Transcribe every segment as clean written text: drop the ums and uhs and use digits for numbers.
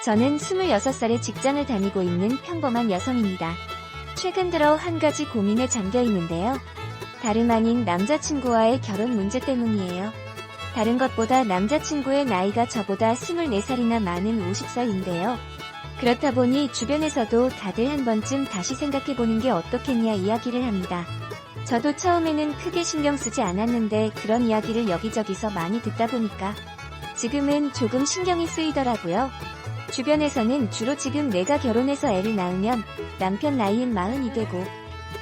저는 26살에 직장을 다니고 있는 평범한 여성입니다. 최근 들어 한 가지 고민에 잠겨 있는데요. 다름 아닌 남자친구와의 결혼 문제 때문이에요. 다른 것보다 남자친구의 나이가 저보다 24살이나 많은 50살인데요. 그렇다 보니 주변에서도 다들 한 번쯤 다시 생각해보는 게 어떻겠냐 이야기를 합니다. 저도 처음에는 크게 신경 쓰지 않았는데 그런 이야기를 여기저기서 많이 듣다 보니까 지금은 조금 신경이 쓰이더라고요. 주변에서는 주로 지금 내가 결혼해서 애를 낳으면 남편 나이는 40이 되고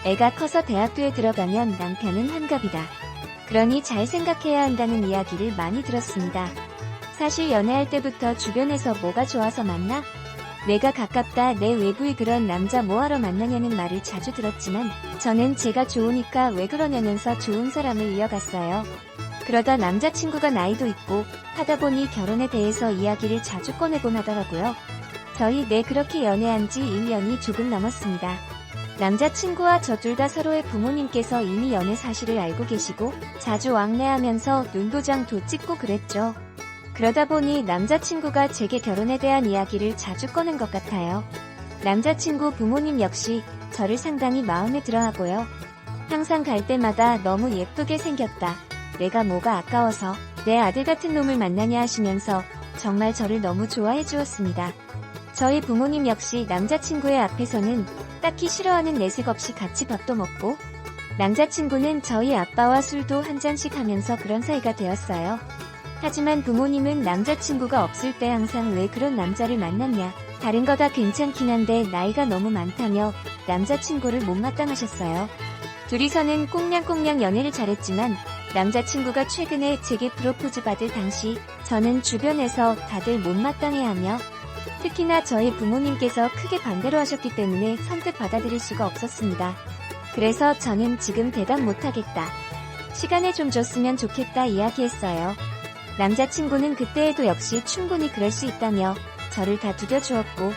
애가 커서 대학교에 들어가면 남편은 환갑이다. 그러니 잘 생각해야 한다는 이야기를 많이 들었습니다. 사실 연애할 때부터 주변에서 뭐가 좋아서 만나? 내가 가깝다, 내 외부에 그런 남자 뭐하러 만나냐는 말을 자주 들었지만 저는 제가 좋으니까 왜 그러냐면서 좋은 사람을 이어갔어요. 그러다 남자친구가 나이도 있고 하다 보니 결혼에 대해서 이야기를 자주 꺼내곤 하더라고요. 저희 그렇게 연애한 지 1년이 조금 넘었습니다. 남자친구와 저 둘 다 서로의 부모님께서 이미 연애 사실을 알고 계시고 자주 왕래하면서 눈도장도 찍고 그랬죠. 그러다 보니 남자친구가 제게 결혼에 대한 이야기를 자주 꺼낸 것 같아요. 남자친구 부모님 역시 저를 상당히 마음에 들어하고요. 항상 갈 때마다 너무 예쁘게 생겼다. 내가 뭐가 아까워서 내 아들 같은 놈을 만나냐 하시면서 정말 저를 너무 좋아해 주었습니다. 저희 부모님 역시 남자친구의 앞에서는 딱히 싫어하는 내색 없이 같이 밥도 먹고 남자친구는 저희 아빠와 술도 한 잔씩 하면서 그런 사이가 되었어요. 하지만 부모님은 남자친구가 없을 때 항상 왜 그런 남자를 만났냐, 다른 거 다 괜찮긴 한데 나이가 너무 많다며 남자친구를 못마땅하셨어요. 둘이서는 꽁냥꽁냥 연애를 잘했지만 남자친구가 최근에 제게 프로포즈 받을 당시 저는 주변에서 다들 못마땅해하며 특히나 저희 부모님께서 크게 반대로 하셨기 때문에 선뜻 받아들일 수가 없었습니다. 그래서 저는 지금 대답 못하겠다. 시간을 좀 줬으면 좋겠다 이야기했어요. 남자친구는 그때에도 역시 충분히 그럴 수 있다며 저를 다독여 주었고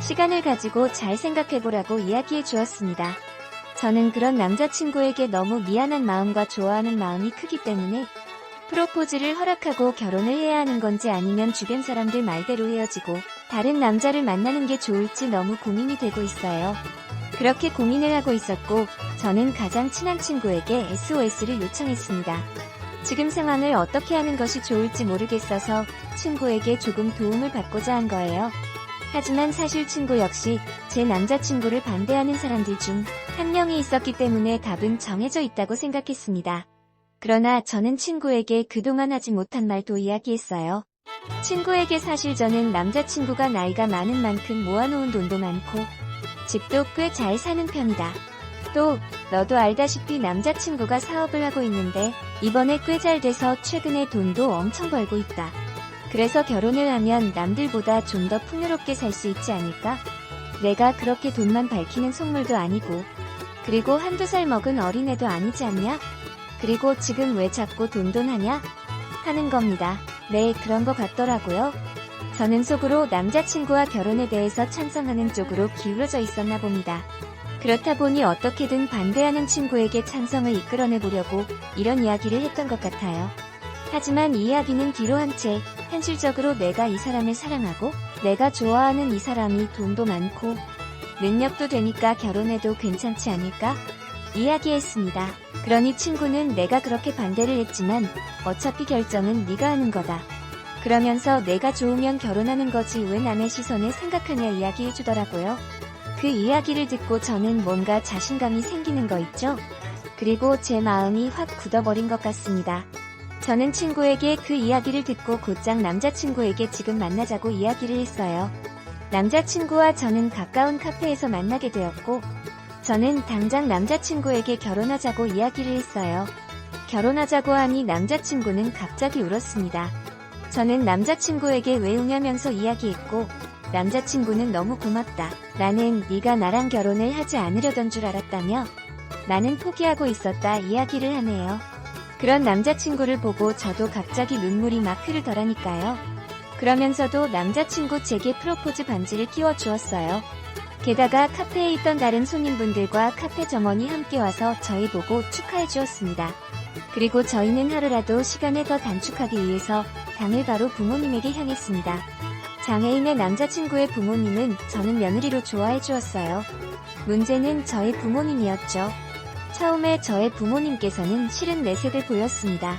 시간을 가지고 잘 생각해보라고 이야기해 주었습니다. 저는 그런 남자친구에게 너무 미안한 마음과 좋아하는 마음이 크기 때문에 프로포즈를 허락하고 결혼을 해야 하는 건지 아니면 주변 사람들 말대로 헤어지고 다른 남자를 만나는 게 좋을지 너무 고민이 되고 있어요. 그렇게 고민을 하고 있었고 저는 가장 친한 친구에게 SOS를 요청했습니다. 지금 상황을 어떻게 하는 것이 좋을지 모르겠어서 친구에게 조금 도움을 받고자 한 거예요. 하지만 사실 친구 역시 제 남자친구를 반대하는 사람들 중 한 명이 있었기 때문에 답은 정해져 있다고 생각했습니다. 그러나 저는 친구에게 그동안 하지 못한 말도 이야기했어요. 친구에게 사실 저는 남자친구가 나이가 많은 만큼 모아놓은 돈도 많고 집도 꽤 잘 사는 편이다. 또 너도 알다시피 남자친구가 사업을 하고 있는데 이번에 꽤 잘 돼서 최근에 돈도 엄청 벌고 있다. 그래서 결혼을 하면 남들보다 좀 더 풍요롭게 살 수 있지 않을까? 내가 그렇게 돈만 밝히는 속물도 아니고 그리고 한두 살 먹은 어린애도 아니지 않냐? 그리고 지금 왜 자꾸 돈하냐? 하는 겁니다. 네, 그런 거 같더라고요. 저는 속으로 남자친구와 결혼에 대해서 찬성하는 쪽으로 기울어져 있었나 봅니다. 그렇다 보니 어떻게든 반대하는 친구에게 찬성을 이끌어내보려고 이런 이야기를 했던 것 같아요. 하지만 이 이야기는 뒤로 한 채 현실적으로 내가 이 사람을 사랑하고 내가 좋아하는 이 사람이 돈도 많고 능력도 되니까 결혼해도 괜찮지 않을까? 이야기했습니다. 그러니 친구는 내가 그렇게 반대를 했지만 어차피 결정은 네가 하는 거다. 그러면서 내가 좋으면 결혼하는 거지 왜 남의 시선을 생각하냐 이야기해주더라고요. 그 이야기를 듣고 저는 뭔가 자신감이 생기는 거 있죠? 그리고 제 마음이 확 굳어버린 것 같습니다. 저는 친구에게 그 이야기를 듣고 곧장 남자친구에게 지금 만나자고 이야기를 했어요. 남자친구와 저는 가까운 카페에서 만나게 되었고 저는 당장 남자친구에게 결혼하자고 이야기를 했어요. 결혼하자고 하니 남자친구는 갑자기 울었습니다. 저는 남자친구에게 왜 우냐면서 이야기했고 남자친구는 너무 고맙다. 나는 네가 나랑 결혼을 하지 않으려던 줄 알았다며 나는 포기하고 있었다 이야기를 하네요. 그런 남자친구를 보고 저도 갑자기 눈물이 막 흐르더라니까요. 그러면서도 남자친구 제게 프로포즈 반지를 끼워주었어요. 게다가 카페에 있던 다른 손님분들과 카페 점원이 함께 와서 저희 보고 축하해 주었습니다. 그리고 저희는 하루라도 시간을 더 단축하기 위해서 당일 바로 부모님에게 향했습니다. 장애인의 남자친구의 부모님은 저는 며느리로 좋아해 주었어요. 문제는 저의 부모님이었죠. 처음에 저의 부모님께서는 싫은 내색을 보였습니다.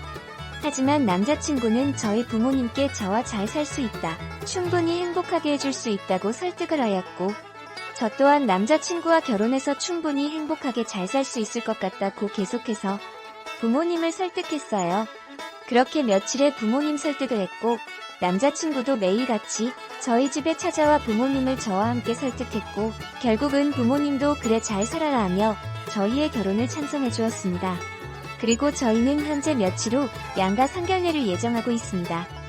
하지만 남자친구는 저희 부모님께 저와 잘 살 수 있다, 충분히 행복하게 해줄 수 있다고 설득을 하였고, 저 또한 남자친구와 결혼해서 충분히 행복하게 잘 살 수 있을 것 같다고 계속해서 부모님을 설득했어요. 그렇게 며칠에 부모님 설득을 했고, 남자친구도 매일같이 저희 집에 찾아와 부모님을 저와 함께 설득했고, 결국은 부모님도 그래 잘 살아라 하며 저희의 결혼을 찬성해 주었습니다. 그리고 저희는 현재 며칠 후 양가 상견례를 예정하고 있습니다.